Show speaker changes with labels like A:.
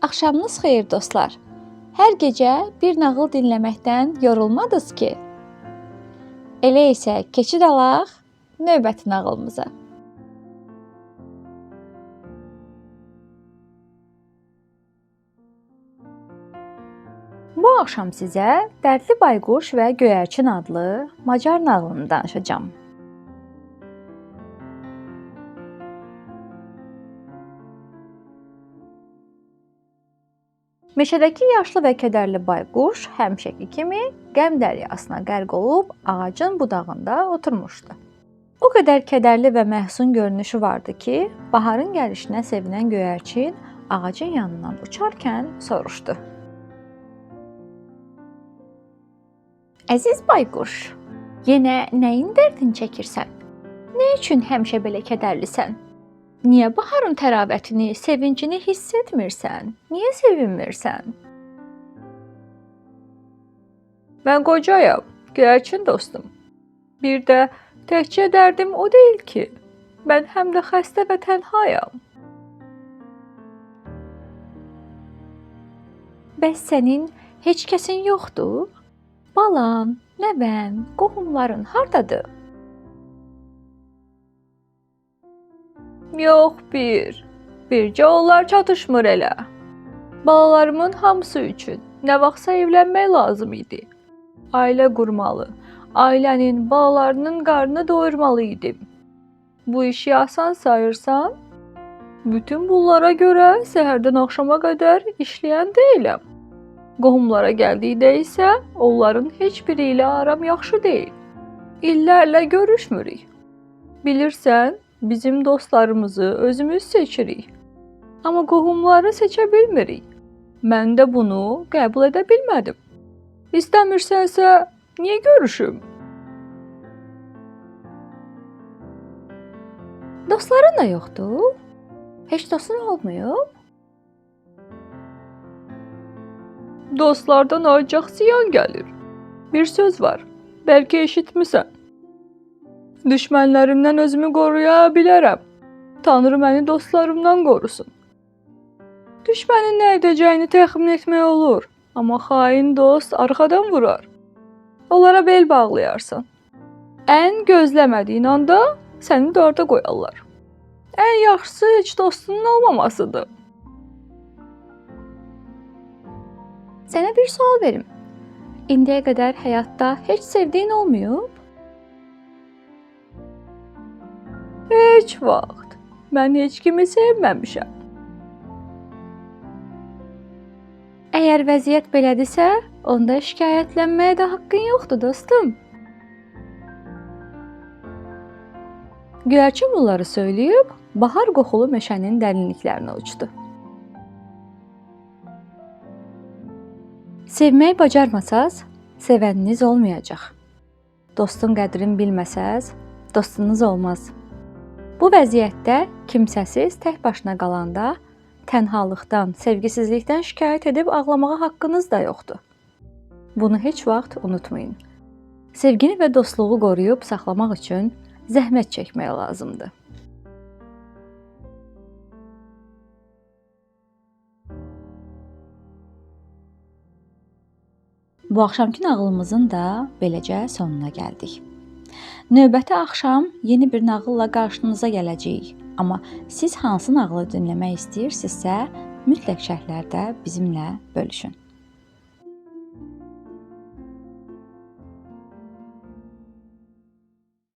A: Axşamınız xeyir dostlar. Hər gecə bir nağıl dinləməkdən yorulmadınız ki? Elə isə keçid alaq növbəti nağılımıza. Bu axşam sizə Dərdli Bayquş və Göyərçin adlı Macar nağılını danışacağam. Meşədəki yaşlı və kədərli bayquş həmişəki kimi qəm dəryasına qərq olub ağacın budağında oturmuşdu. O qədər kədərli və məhzun görünüşü vardı ki, baharın gəlişinə sevinən göyərçin ağacın yanından uçarkən soruşdu. Əziz bayquş, yenə nəyin dərdini çəkirsən? Nə üçün həmişə belə kədərlisən? Niyə baharın təravətini, sevincini hiss etmirsən? Niyə sevinmirsən? Mən qocayam, göyərçin dostum. Bir də təkcə dərdim o deyil ki, mən həm də xəstə və tənhayam. Bəs sənin heç kəsin yoxdur? Balan, nəvən, qohumların hardadır? Yox bircə onlar çatışmır elə. Balalarımın hamısı üçün nə vaxtsa evlənmək lazım idi. Ailə qurmalı, ailənin, balalarının qarnını doyurmalı idim. Bu işi asan sayırsan, bütün bunlara görə səhərdən axşama qədər işləyən deyiləm. Qohumlara gəldikdə isə onların heç biri ilə aram yaxşı deyil. İllərlə görüşmürük. Bilirsən, bizim dostlarımızı özümüz seçirik. Amma qohumları seçə bilmirik. Mən də bunu qəbul edə bilmədim. İstəmirsənsə, niyə görüşüm? Dostların da yoxdur? Heç dostun olmayıb? Dostlardan ancaq ziyan gəlir. Bir söz var, bəlkə eşitmisən. Düşmənlərimdən özümü qoruya bilərəm. Tanrı məni dostlarımdan qorusun. Düşmənin nə edəcəyini təxmin etmək olur, amma xain dost arxadan vurar. Onlara bel bağlayarsan. Ən gözləmədiyin anda səni darda qoyarlar. Ən yaxşısı heç dostunun olmamasıdır. Sənə bir sual verim. İndiyə qədər həyatda heç sevdiyin olmayıb? Heç vaxt. Mən heç kimi sevməmişəm. Əgər vəziyyət belədirsə, onda şikayətlənməyə də haqqın yoxdur, dostum. Göyərçin bunları söyləyib, bahar qoxulu meşənin dərinliklərinə uçdu. Sevməyi bacarmasaz, sevəniniz olmayacaq. Dostun qədrini bilməsəz, dostunuz olmaz. Bu vəziyyətdə kimsəsiz tək başına qalanda tənhalıqdan, sevgisizlikdən şikayət edib ağlamağa haqqınız da yoxdur. Bunu heç vaxt unutmayın. Sevgini və dostluğu qoruyub saxlamaq üçün zəhmət çəkmək lazımdır. Bu axşamki nağılımızın da beləcə sonuna gəldik. Növbəti axşam yeni bir nağılla qarşınıza gələcəyik. Amma siz hansı nağılı dinləmək istəyirsinizsə, mütləq şərhlərdə bizimlə bölüşün.